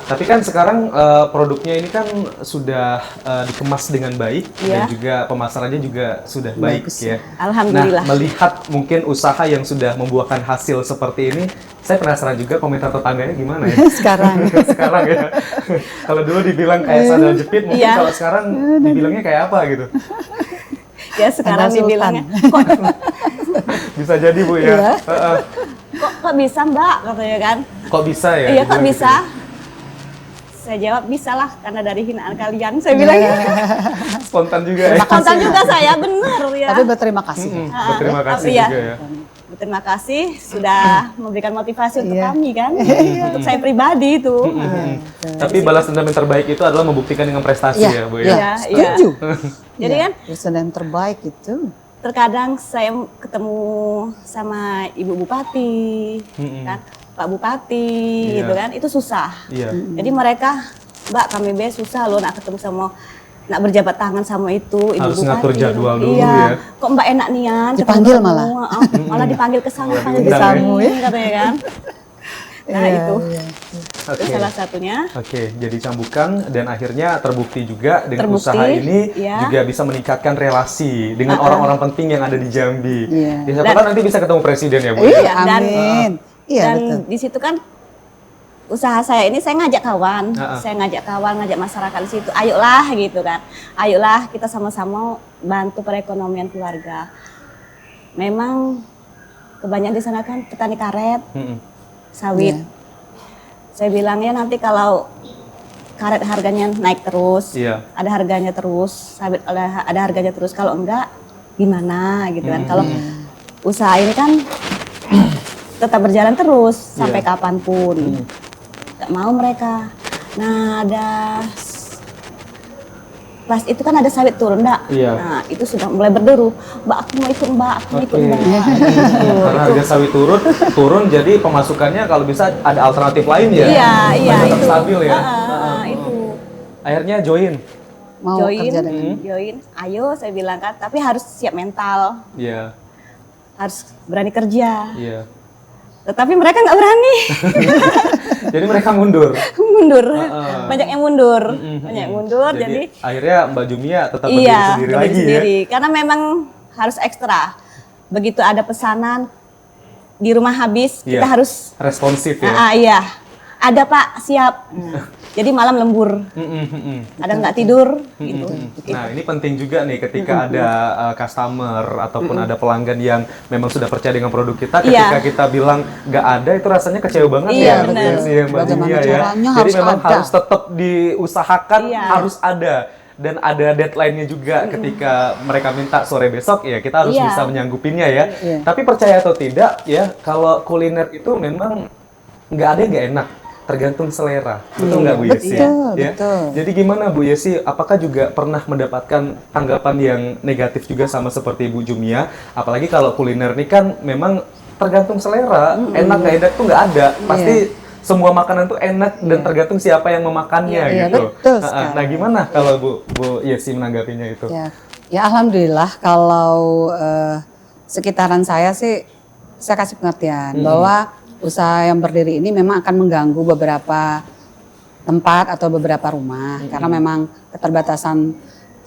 Tapi kan sekarang produknya ini kan sudah dikemas dengan baik dan Iya. juga pemasarannya juga sudah baik Bagus. ya. Alhamdulillah. Nah, melihat mungkin usaha yang sudah membuahkan hasil seperti ini, saya penasaran juga komentar tetangganya gimana ya? Sekarang. Sekarang ya. Kalau dulu dibilang kayak sandal jepit, mungkin Iya. kalau sekarang dibilangnya kayak apa gitu? Ya sekarang Sandal dibilangnya, Bisa jadi Bu ya. Iya. kok bisa Mbak katanya kan? Kok bisa ya? Iya kok dibilang gitu bisa? ya? Saya jawab, bisa lah karena dari hinaan kalian. Saya bilang gitu. Spontan juga ya. Spontan juga saya, bener ya. Tapi berterima kasih. Berterima kasih Iya. juga ya. Berterima kasih sudah memberikan motivasi untuk Iya. kami kan, untuk saya pribadi itu. Tapi balas dendam yang terbaik itu adalah membuktikan dengan prestasi ya, Bu ya. Iya, setuju. Jadi kan Dosen yang terbaik itu. terkadang saya ketemu sama Ibu Bupati, kan, Pak Bupati, Iya. gitu kan, itu susah. Iya. Jadi mereka, Mbak kami susah loh nak ketemu sama, nak berjabat tangan sama itu Ibu Harus Bupati. ngatur jadwal dulu Iya. ya. Kok Mbak enak nian? Dipanggil ketemu, malah. malah dipanggil ke sana, panggil ke diundang sini, ya. katanya kan. Nah Iya, itu, iya. Oke. itu salah satunya. Oke, jadi cambukan dan akhirnya terbukti juga dengan Terbukti, usaha ini iya. juga bisa meningkatkan relasi dengan orang-orang penting yang ada di Jambi. Iya. Ya, siapa tahu nanti bisa ketemu presiden ya, Bu. Iya, Dan- amin. Iya, Dan betul. di situ kan usaha saya ini saya ngajak kawan, ngajak masyarakat di situ. Ayolah gitu kan. Ayolah kita sama-sama bantu perekonomian keluarga. Memang kebanyakan di sana kan petani karet, sawit. Iya. Saya bilang ya nanti kalau karet harganya naik terus, Iya. ada harganya terus, sawit ada harganya terus. Kalau enggak gimana gitu kan. Kalau usaha ini kan tetap berjalan terus sampai kapanpun. Gak mau mereka. Nah pas itu kan ada sawit turun, Mbak. Iya. Nah itu sudah mulai berderu. Mbak aku mau ikut, Mbak. Aku mau ikut, Oke. Mbak. Karena harga sawit turun, jadi pemasukannya kalau bisa ada alternatif lain ya. Iya Tetap itu. stabil ya. Itu. Akhirnya join. Mau Join, kerja dengan join. Ayo saya bilang kan, tapi harus siap mental, Iya. harus berani kerja. Iya. Tetapi mereka nggak berani. Jadi mereka mundur. Mundur. Banyak yang mundur. Banyak yang mundur. Jadi akhirnya Mbak Jumia tetap berdiri iya, sendiri berdiri lagi sendiri. Karena memang harus ekstra. Begitu ada pesanan di rumah habis, Iya. kita harus Responsif ya. iya. Ada Pak, siap. Jadi malam lembur. Ada nggak tidur gitu. Nah ini penting juga nih ketika ada customer ataupun ada pelanggan yang memang sudah percaya dengan produk kita, ketika Iya. kita bilang nggak ada itu rasanya kecewa banget Iya, ya benar. untuk si Mbak Bagaimana Jumia ya. caranya Jadi harus memang ada. harus tetap diusahakan, Iya. harus ada. Dan ada deadline-nya juga ketika mereka minta sore besok ya kita harus Iya. bisa menyanggupinya ya. Iya. Tapi percaya atau tidak ya kalau kuliner itu memang nggak ada yang nggak enak. Tergantung selera, betul nggak Bu Yesi? Betul, Ya? betul. Jadi gimana Bu Yesi? Apakah juga pernah mendapatkan tanggapan yang negatif juga sama seperti Bu Jumia? Apalagi kalau kuliner ini kan memang tergantung selera, enak nggak enak tuh nggak ada. Pasti semua makanan tuh enak dan tergantung siapa yang memakannya Iya, gitu. betul Nah, sekali. nah gimana kalau Bu Yesi menanggapinya itu? Ya alhamdulillah kalau sekitaran saya sih saya kasih pengertian bahwa usaha yang berdiri ini memang akan mengganggu beberapa tempat atau beberapa rumah karena memang keterbatasan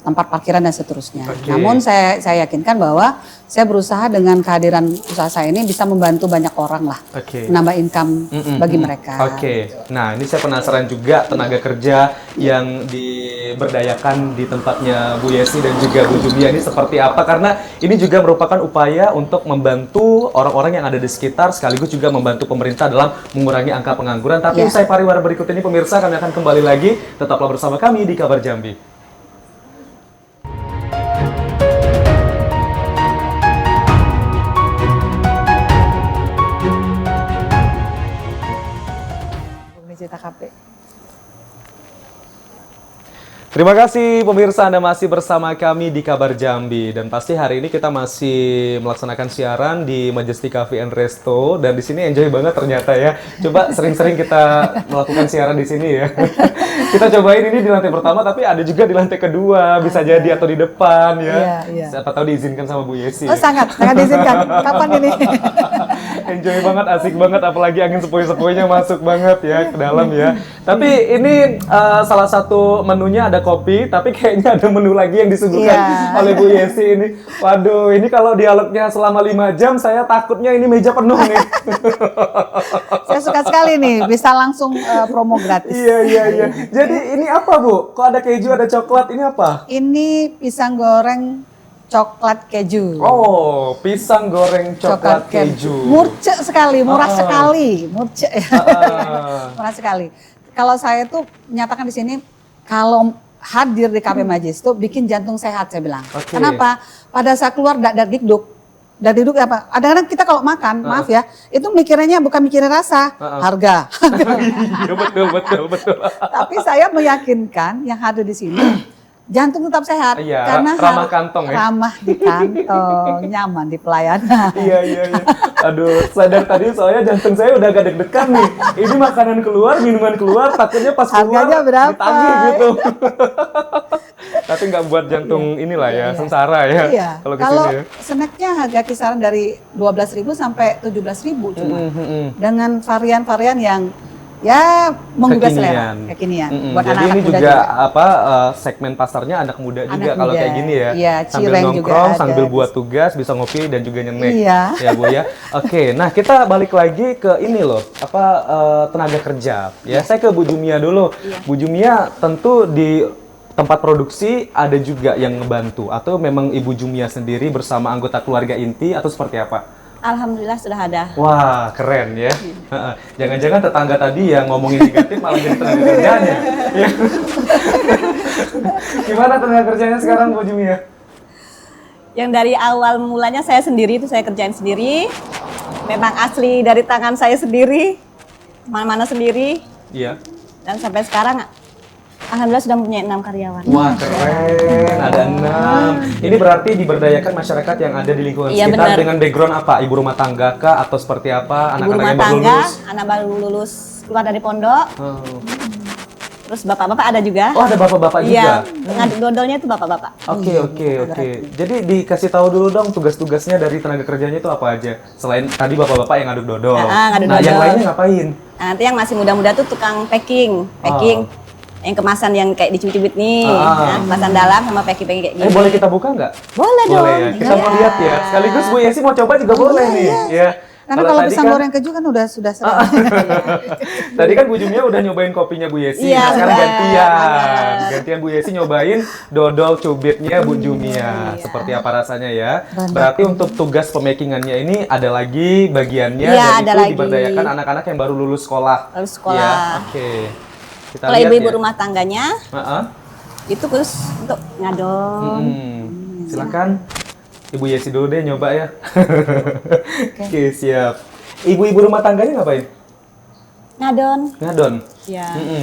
tempat parkiran dan seterusnya. Oke. Namun saya yakinkan bahwa saya berusaha dengan kehadiran usaha saya ini bisa membantu banyak orang lah, Oke. menambah income bagi mereka. Oke, nah ini saya penasaran juga tenaga kerja yang diberdayakan di tempatnya Bu Yesi dan juga Bu Jumia ini seperti apa? Karena ini juga merupakan upaya untuk membantu orang-orang yang ada di sekitar sekaligus juga membantu pemerintah dalam mengurangi angka pengangguran. Tapi Ya. usai pariwara berikut ini pemirsa kami akan kembali lagi. Tetaplah bersama kami di Kabar Jambi. Cerita KP. Terima kasih pemirsa, Anda masih bersama kami di Kabar Jambi dan pasti hari ini kita masih melaksanakan siaran di Majesty Cafe and Resto dan di sini enjoy banget ternyata ya. Coba sering-sering kita melakukan siaran di sini ya. Kita cobain ini di lantai pertama tapi ada juga di lantai kedua, bisa jadi atau di depan ya. Iya, iya. Siapa tahu diizinkan sama Bu Yesi. Oh sangat diizinkan. Kapan ini? Enjoy banget, asik banget, apalagi angin sepoi-sepoinya masuk banget ya ke dalam ya. Tapi ini salah satu menunya ada kopi, tapi kayaknya ada menu lagi yang disuguhkan Iya. oleh Bu Yesi ini. Waduh, ini kalau dialognya selama 5 jam, saya takutnya ini meja penuh nih. Saya suka sekali nih, bisa langsung promo gratis. Iya. Jadi ini apa Bu? Kok ada keju, ada coklat, ini apa? Ini pisang goreng coklat keju. Oh, pisang goreng coklat keju. Murce sekali, murah sekali. Murce ya. Murah sekali. kalau saya tuh menyatakan di sini kalau hadir di Cafe Majesto bikin jantung sehat saya bilang. Oke. Kenapa? Pada saat keluar dak dikduk. Dak dikduk apa? Kadang-kadang kita kalau makan, maaf ya, itu mikirnya bukan mikirin rasa, harga. Iya betul. Tapi saya meyakinkan yang hadir di sini jantung tetap sehat Iya, karena ramah kantong ya. ramah di kantong, nyaman di pelayanan. Iya. Aduh, sadar tadi soalnya jantung saya udah agak deg-degan nih. Ini makanan keluar, minuman keluar, takutnya pas keluar Harganya berapa? ditagih gitu. Tapi nggak buat jantung inilah ya, sengsara ya. Iya. Kalau Kalau kesini ya. snacknya harga kisaran dari 12.000 sampai 17.000 cuma. Dengan varian-varian yang ya menggugah selera, kekinian. Buat Jadi anak-anak ini muda juga apa segmen pasarnya anak muda juga Anak kalau muda. kayak gini ya. Iya, sambil cireng juga nongkrong, ada. sambil buat tugas, bisa ngopi dan juga nyemek. Iya. Ya Bu ya. Oke, nah kita balik lagi ke ini loh, apa tenaga kerja. Ya, saya ke Bu Jumia dulu. Bu Jumia tentu di tempat produksi ada juga yang ngebantu atau memang Ibu Jumia sendiri bersama anggota keluarga inti atau seperti apa? Alhamdulillah sudah ada. Wah, keren ya. Heeh. Jangan-jangan tetangga tadi yang ngomongin negatif malah jadi tenaga kerjanya. Ya. Gimana tenaga kerjanya sekarang Bu Jumia? Yang dari awal mulanya saya sendiri itu saya kerjain sendiri. Memang asli dari tangan saya sendiri. Mana-mana sendiri. Iya. Dan sampai sekarang alhamdulillah sudah mempunyai 6 karyawan. Wah, keren. Ada 6. Ini berarti diberdayakan masyarakat yang ada di lingkungan Iya, sekitar benar. dengan background apa? Ibu rumah tangga kah atau seperti apa? Ibu Anak-anak rumah yang baru tangga, lulus? anak baru lulus keluar dari pondok. Oh. Terus bapak-bapak ada juga. Oh, ada bapak-bapak juga? Iya, ngaduk dodolnya itu bapak-bapak. Oke. Jadi dikasih tahu dulu dong tugas-tugasnya dari tenaga kerjanya itu apa aja? Selain tadi bapak-bapak yang ngaduk dodol. Ngaduk Nah, yang dodol. lainnya ngapain? Nah, nanti yang masih muda-muda tuh tukang packing. Yang kemasan yang kayak dicubit nih, kemasan dalam sama packing kayak gini. Boleh kita buka nggak? Boleh dong. Boleh ya. Kita mau Iya. lihat ya. Sekaligus Bu Yesi mau coba juga boleh nih. Ya. Karena kalau tadi pisang kan- goreng keju kan sudah sering. Tadi kan Bu Jumia udah nyobain kopinya Bu Yesi. Iya, Nah, sekarang bener, gantian. Gantian Bu Yesi nyobain dodol cubitnya Bu Jumia. Seperti apa rasanya ya? Berarti untuk tugas pemakingannya ini ada lagi bagiannya Iya, dan ada itu lagi. diberdayakan anak-anak yang baru lulus sekolah. Lulus sekolah. Ya, oke. Kita Kalau lihat ibu-ibu ya. rumah tangganya Heeh. itu khusus untuk ngadon. Silakan Ibu Yesi dulu deh nyoba ya. Oke, siap. Ibu-ibu rumah tangganya ngapain? Ngadon. Ngadon. Ya. Mm-mm.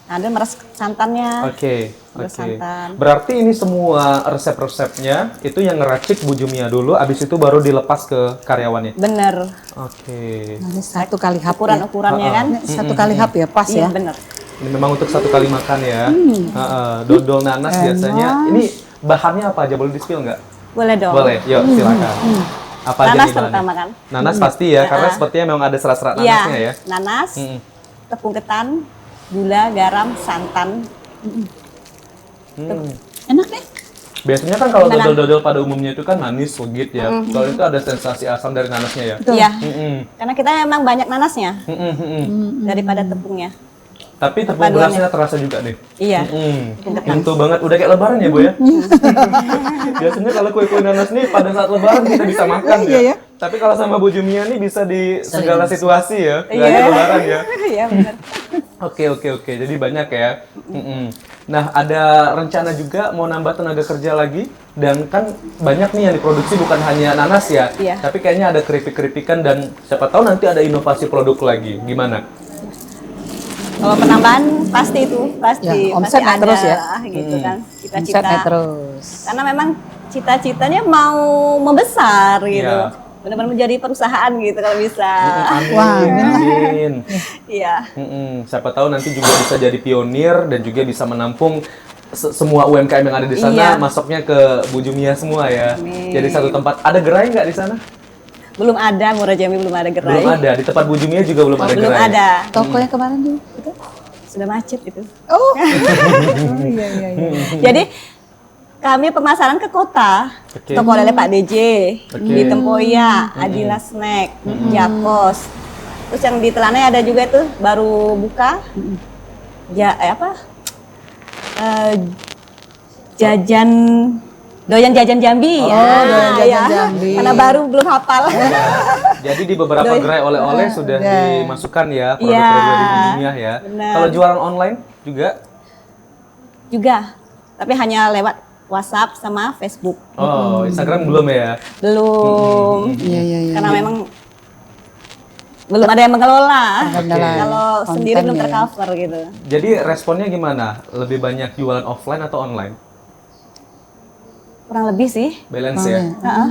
Ngadon meres santannya. Oke. Terus santan. Berarti ini semua resep-resepnya itu yang ngeracik Bu Jumia dulu, abis itu baru dilepas ke karyawannya. Bener. Oke. Ini 1 kali hap. Ukuran-ukurannya kan. Ya. 1 kali hap ya, pas Iya, ya. bener. Ini memang untuk 1 kali makan ya. Dodol nanas biasanya. Ini bahannya apa aja, boleh di-spill nggak? Boleh dong. Boleh, yuk silakan. Apa aja Nanas nih bahannya? terutama kan. Nanas pasti ya, karena sepertinya memang ada serat-serat nanasnya ya. Nanas, Mm. tepung ketan, gula, garam, santan. Enak nih. Biasanya kan kalau Gimana? dodol-dodol pada umumnya itu kan manis, legit ya. Kalau itu ada sensasi asam dari nanasnya ya. Iya. Mm-mm. Karena kita emang banyak nanasnya Mm-mm. daripada tepungnya. Tapi tepung Paduannya. berasnya terasa juga deh. Iya. Nyentuh banget, udah kayak lebaran ya Bu ya? Biasanya kalau kue-kue nanas nih pada saat lebaran kita bisa makan Iya, ya. ya. Tapi kalau sama Bu Jumia nih bisa di segala situasi ya, nggak Iya. hanya lebaran ya. Iya benar. Oke, jadi banyak ya. Nah, ada rencana juga mau nambah tenaga kerja lagi, dan kan banyak nih yang diproduksi bukan hanya nanas ya, Iya. tapi kayaknya ada keripik-keripikan dan siapa tahu nanti ada inovasi produk lagi. Gimana? Kalau penambahan pasti itu, pasti Ya, omset pasti naik ada terus ya. gitu kan. Omsetnya Cita-cita. terus. Karena memang cita-citanya mau membesar gitu. Iya. Benar-benar menjadi perusahaan gitu kalau bisa. Amin. Wah, Amin. Iya. Siapa tahu nanti juga bisa jadi pionir dan juga bisa menampung semua UMKM yang ada di sana, Iya. masuknya ke Bu Jumia semua ya. Amin. Jadi satu tempat. Ada gerai nggak di sana? Belum ada, Muara Jambi belum ada gerai. Belum ada. Di tempat Bu Jumia juga belum ada Belum gerai. ada. Toko yang kemarin tuh. Itu? Sudah macet itu. Oh. Iya. Jadi kami pemasaran ke kota. Oke. Toko lele Pak DJ, Oke. di Tempoyak, Adila Snack, Jakos. Terus yang di Telanai ada juga tuh baru buka. Eh, jajan Doyan jajan Jambi. Oh, doyan jajan Jambi. Karena baru belum hafal. Jadi di beberapa gerai oleh-oleh sudah dimasukkan ya produk-produk Iya, dari Ibu Jumiah ya. benar. Kalau jualan online juga? Juga, tapi hanya lewat WhatsApp sama Facebook. Oh, Instagram belum ya? Belum. Iya, iya, iya. Karena memang belum ada yang mengelola. Kendala Kalau konten sendiri belum ya. tercover gitu. Jadi responnya gimana? Lebih banyak jualan offline atau online? Kurang lebih sih. Balance ya? Heeh.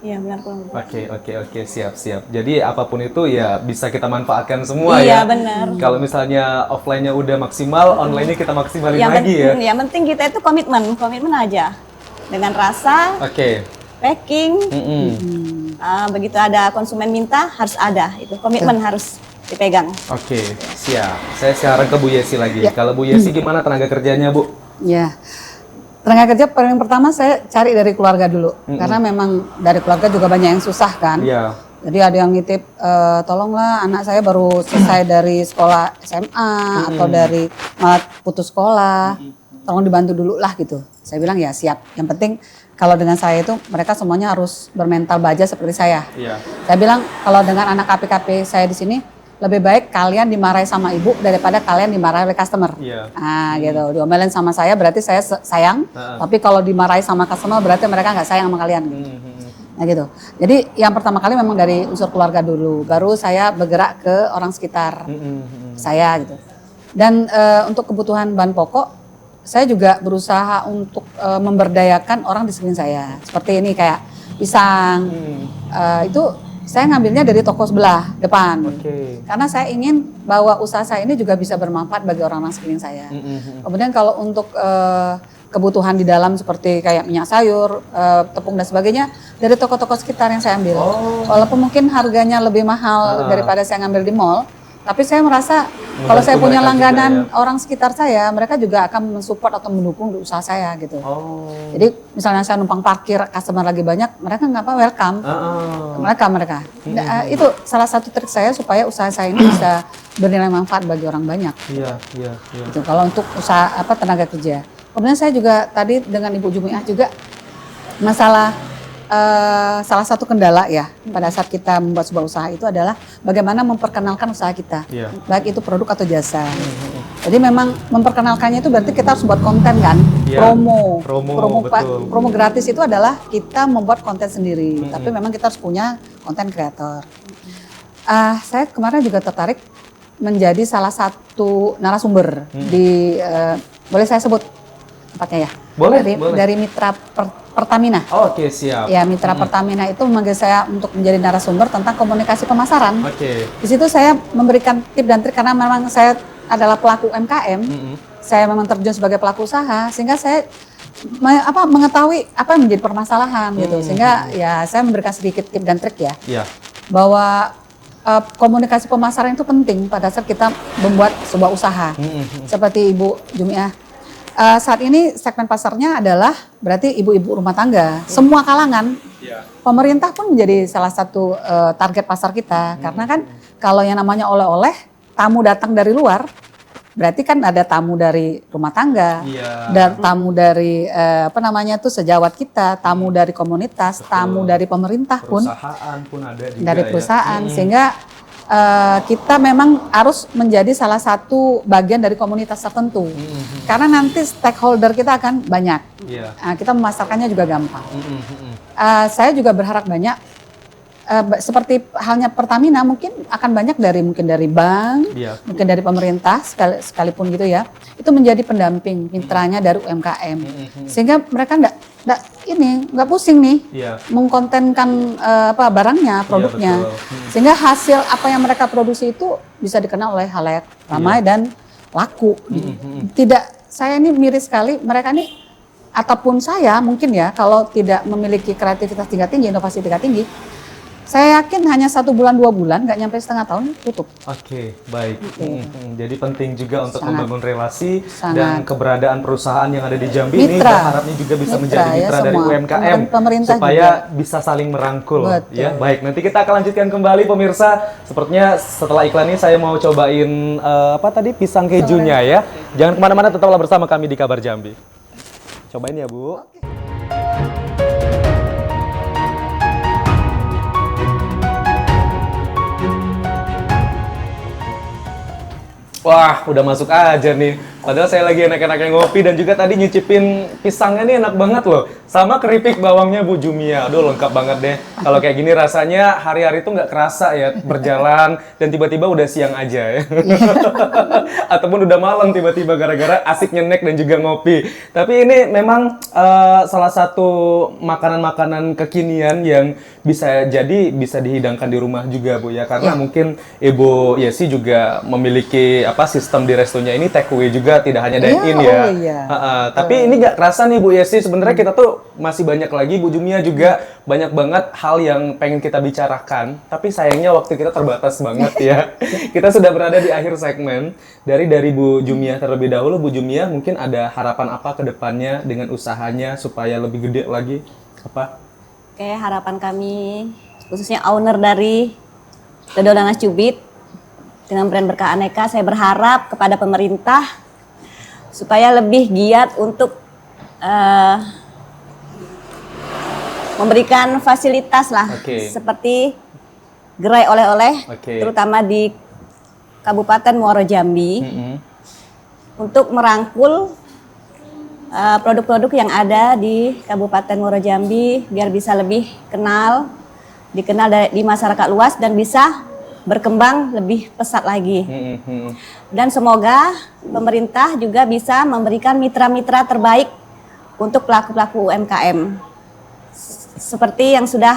Iya benar kurang lebih. Oke, siap. Jadi apapun itu ya bisa kita manfaatkan semua Iya ya. benar. Kalau misalnya offline-nya udah maksimal, online-nya kita maksimalin Yang lagi ya. yang penting kita itu komitmen aja. Dengan rasa, Oke. packing, begitu ada konsumen minta harus ada. Itu komitmen harus dipegang. Oke, siap. Saya sekarang ke Bu Yesi lagi. Kalau Bu Yesi gimana tenaga kerjanya, Bu? Ya, tenaga kerja paling pertama saya cari dari keluarga dulu, karena memang dari keluarga juga banyak yang susah kan. Iya. Jadi ada yang nitip, tolonglah anak saya baru selesai dari sekolah SMA atau dari putus sekolah, tolong dibantu dulu lah gitu. Saya bilang ya siap. Yang penting kalau dengan saya itu mereka semuanya harus bermental baja seperti saya. Iya. Saya bilang kalau dengan anak KP-KP saya di sini lebih baik kalian dimarahi sama ibu daripada kalian dimarahi oleh customer. Iya. Ah gitu, diomelin sama saya berarti saya sayang, tapi kalau dimarahi sama customer berarti mereka nggak sayang sama kalian. Nah gitu. Jadi yang pertama kali memang dari unsur keluarga dulu, baru saya bergerak ke orang sekitar saya gitu. Dan untuk kebutuhan bahan pokok, saya juga berusaha untuk memberdayakan orang di sekeliling saya. Seperti ini kayak pisang, itu saya ngambilnya dari toko sebelah depan. Karena saya ingin bahwa usaha saya ini juga bisa bermanfaat bagi orang-orang sekeliling saya. Kemudian kalau untuk kebutuhan di dalam seperti kayak minyak sayur, tepung dan sebagainya dari toko-toko sekitar yang saya ambil. Walaupun mungkin harganya lebih mahal daripada saya ngambil di mall, tapi saya merasa kalau saya punya langganan orang sekitar saya, mereka juga akan mensupport atau mendukung usaha saya gitu. Jadi misalnya saya numpang parkir, customer lagi banyak, mereka nggak apa welcome. Mereka. Itu salah satu trik saya supaya usaha saya ini bisa bernilai manfaat bagi orang banyak. Iya. Gitu. Kalau untuk usaha tenaga kerja. Kemudian saya juga tadi dengan Ibu Jumiah juga masalah salah satu kendala ya pada saat kita membuat sebuah usaha itu adalah bagaimana memperkenalkan usaha kita, baik itu produk atau jasa. Jadi memang memperkenalkannya itu berarti kita harus buat konten kan, promo gratis itu adalah kita membuat konten sendiri, tapi memang kita harus punya konten kreator. Saya kemarin juga tertarik menjadi salah satu narasumber di, boleh saya sebut tempatnya ya? Boleh. Dari Mitra Pertamina. Oke, siap. Ya, Mitra Pertamina itu memanggil saya untuk menjadi narasumber tentang komunikasi pemasaran. Di situ saya memberikan tip dan trik karena memang saya adalah pelaku UMKM. Saya memang terjun sebagai pelaku usaha sehingga saya mengetahui apa yang menjadi permasalahan gitu. Sehingga ya saya memberikan sedikit tip dan trik ya. Bahwa komunikasi pemasaran itu penting pada saat kita membuat sebuah usaha. Seperti Ibu Jumiah. Saat ini segmen pasarnya adalah berarti ibu-ibu rumah tangga, semua kalangan. Pemerintah pun menjadi salah satu target pasar kita, karena kan kalau yang namanya oleh-oleh, tamu datang dari luar, berarti kan ada tamu dari rumah tangga, dan tamu dari sejawat kita, tamu dari komunitas, tamu dari pemerintah pun, perusahaan pun ada juga dari perusahaan, sehingga kita memang harus menjadi salah satu bagian dari komunitas tertentu. Karena nanti stakeholder kita akan banyak. Kita memasarkannya juga gampang. Saya juga berharap banyak seperti halnya Pertamina mungkin akan banyak dari bank, mungkin dari pemerintah sekalipun gitu ya. Itu menjadi pendamping mitranya dari UMKM. Sehingga mereka nggak pusing nih mengkontenkan barangnya, produknya. Sehingga hasil apa yang mereka produksi itu bisa dikenal oleh halayak ramai dan laku. Tidak, saya ini miris sekali mereka ini ataupun saya mungkin ya kalau tidak memiliki kreativitas tingkat tinggi, inovasi tingkat tinggi, saya yakin hanya 1 bulan 2 bulan, nggak nyampe setengah tahun tutup. Oke, baik. Jadi penting juga untuk membangun relasi dan keberadaan perusahaan yang ada di Jambi ini berharapnya juga bisa menjadi mitra dari UMKM supaya bisa saling merangkul. Ya, baik. Nanti kita akan lanjutkan kembali pemirsa. Sepertinya setelah iklan ini saya mau cobain pisang kejunya ya. Jangan kemana-mana, tetaplah bersama kami di Kabar Jambi. Cobain ya Bu. Wah, udah masuk aja nih. Padahal saya lagi enak-enaknya ngopi dan juga tadi nyicipin pisangnya nih enak banget loh. Sama keripik bawangnya Bu Jumia. Aduh, lengkap banget deh. Kalau kayak gini rasanya hari-hari tuh nggak kerasa ya berjalan dan tiba-tiba udah siang aja ya. Ataupun udah malam tiba-tiba gara-gara asik nyenek dan juga ngopi. Tapi ini memang salah satu makanan-makanan kekinian yang bisa dihidangkan di rumah juga Bu ya. Karena mungkin Ibu Yesi juga memiliki sistem di restonya ini take away juga, tidak hanya dine-in ya. Oh iya. Tapi ini nggak kerasa nih Bu Yesi, sebenarnya kita tuh masih banyak lagi, Bu Jumia juga banyak banget hal yang pengen kita bicarakan. Tapi sayangnya waktu kita terbatas banget ya. Kita sudah berada di akhir segmen. Dari Bu Jumia terlebih dahulu, Bu Jumia mungkin ada harapan apa ke depannya dengan usahanya supaya lebih gede lagi? Apa? Oke, harapan kami khususnya owner dari Dodol Nanas Cubit dengan brand Berkah Aneka, saya berharap kepada pemerintah supaya lebih giat untuk memberikan fasilitas lah, seperti gerai oleh-oleh, terutama di Kabupaten Muaro Jambi, untuk merangkul produk-produk yang ada di Kabupaten Muaro Jambi biar bisa lebih dikenal di masyarakat luas dan bisa berkembang lebih pesat lagi. Dan semoga pemerintah juga bisa memberikan mitra-mitra terbaik untuk pelaku-pelaku UMKM. Seperti yang sudah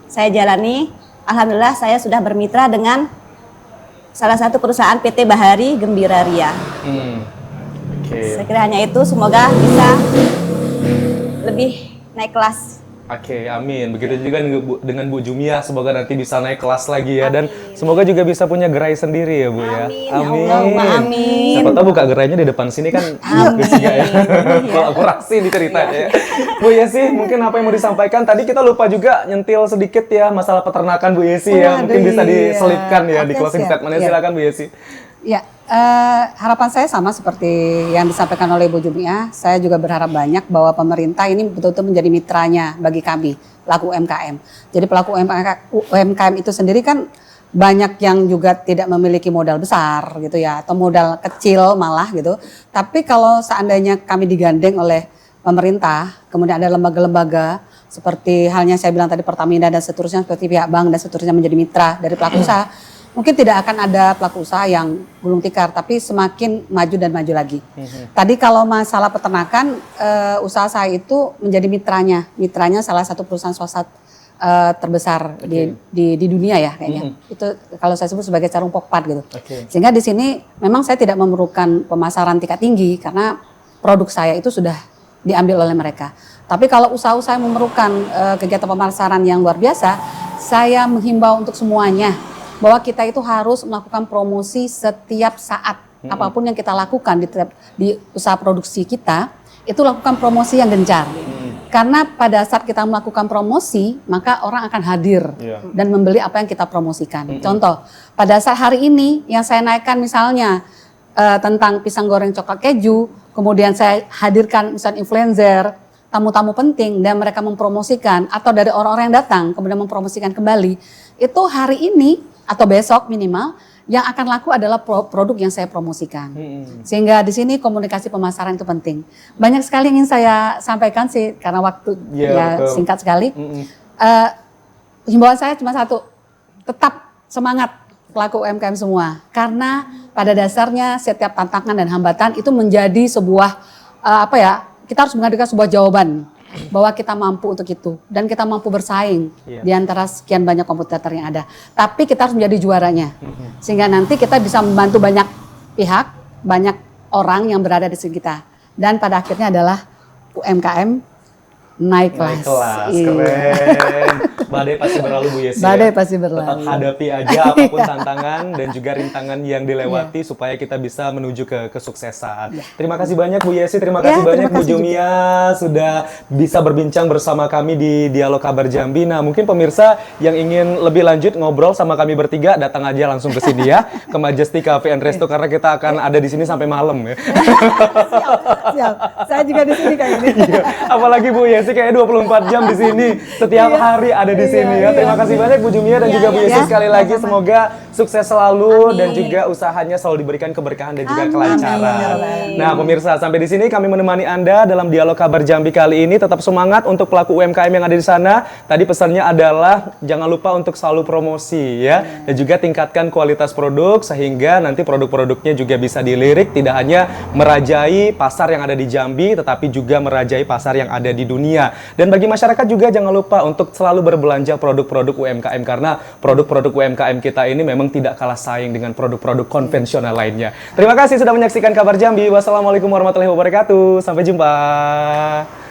saya jalani, alhamdulillah saya sudah bermitra dengan salah satu perusahaan PT Bahari Gembira Ria. Saya kira hanya itu, semoga bisa lebih naik kelas. Oke, amin. Begitu juga dengan Bu Jumia, semoga nanti bisa naik kelas lagi ya. Dan semoga juga bisa punya gerai sendiri ya Bu ya. Amin. Amin. Siapa tahu buka gerainya di depan sini kan. Amin. Ya. Kolaborasi di ceritanya ya. Bu Yesi, mungkin apa yang mau disampaikan? Tadi kita lupa juga nyentil sedikit ya masalah peternakan Bu Yesi ya. Mungkin bisa diselipkan ya di closing statementnya. Silakan Bu Yesi. Ya, harapan saya sama seperti yang disampaikan oleh Bu Jumia. Saya juga berharap banyak bahwa pemerintah ini betul-betul menjadi mitranya bagi kami, pelaku UMKM. Jadi pelaku UMKM itu sendiri kan banyak yang juga tidak memiliki modal besar gitu ya, atau modal kecil malah gitu. Tapi kalau seandainya kami digandeng oleh pemerintah, kemudian ada lembaga-lembaga seperti halnya saya bilang tadi Pertamina dan seterusnya, seperti pihak bank dan seterusnya menjadi mitra dari pelaku usaha, mungkin tidak akan ada pelaku usaha yang gulung tikar, tapi semakin maju dan maju lagi. Tadi kalau masalah peternakan, usaha saya itu menjadi mitranya salah satu perusahaan swasta terbesar di dunia ya kayaknya. Itu kalau saya sebut sebagai carung pokpat gitu. Sehingga di sini memang saya tidak memerlukan pemasaran tingkat tinggi karena produk saya itu sudah diambil oleh mereka. Tapi kalau usaha-usaha yang memerlukan kegiatan pemasaran yang luar biasa, saya menghimbau untuk semuanya bahwa kita itu harus melakukan promosi setiap saat. Apapun yang kita lakukan di usaha produksi kita, itu lakukan promosi yang gencar. Karena pada saat kita melakukan promosi, maka orang akan hadir dan membeli apa yang kita promosikan. Contoh, pada saat hari ini yang saya naikkan misalnya tentang pisang goreng coklat keju, kemudian saya hadirkan misalnya influencer, tamu-tamu penting, dan mereka mempromosikan, atau dari orang-orang yang datang kemudian mempromosikan kembali, itu hari ini atau besok minimal yang akan laku adalah produk yang saya promosikan. Sehingga di sini komunikasi pemasaran itu penting. Banyak sekali yang ingin saya sampaikan sih karena waktu singkat sekali. Himbauan saya cuma satu, tetap semangat pelaku UMKM semua. Karena pada dasarnya setiap tantangan dan hambatan itu menjadi sebuah kita harus menghadirkan sebuah jawaban bahwa kita mampu untuk itu dan kita mampu bersaing di antara sekian banyak kompetitor yang ada. Tapi kita harus menjadi juaranya. Sehingga nanti kita bisa membantu banyak pihak, banyak orang yang berada di sekitar kita. Dan pada akhirnya adalah UMKM naik kelas. Keren. Badai pasti berlalu Bu Yesi. Badai ya. pasti Tetap berlalu. hadapi aja apapun tantangan dan juga rintangan yang dilewati supaya kita bisa menuju ke kesuksesan. Terima kasih banyak Bu Yesi, terima kasih banyak terima Bu kasih Jumia sudah bisa berbincang bersama kami di Dialog Kabar Jambi. Nah, mungkin pemirsa yang ingin lebih lanjut ngobrol sama kami bertiga, datang aja langsung ke sini ya, ke Majesty Cafe and Resto karena kita akan ada di sini sampai malam ya. Siap. Saya juga di sini kayak ini. Iya, apalagi Bu Yesi kayak 24 jam di sini. Setiap hari ada di sini ya. Terima kasih banyak Bu Jumia dan juga Bu Yesi sekali lagi. Semoga sukses selalu dan juga usahanya selalu diberikan keberkahan dan juga kelancaran. Nah, pemirsa, sampai di sini kami menemani Anda dalam Dialog Kabar Jambi kali ini. Tetap semangat untuk pelaku UMKM yang ada di sana. Tadi pesannya adalah jangan lupa untuk selalu promosi ya. Dan juga tingkatkan kualitas produk sehingga nanti produk-produknya juga bisa dilirik, tidak hanya merajai pasar yang ada di Jambi tetapi juga merajai pasar yang ada di dunia. Dan bagi masyarakat juga jangan lupa untuk selalu berbelanja produk-produk UMKM karena produk-produk UMKM kita ini memang tidak kalah saing dengan produk-produk konvensional lainnya. Terima kasih sudah menyaksikan Kabar Jambi. Wassalamualaikum warahmatullahi wabarakatuh. Sampai jumpa.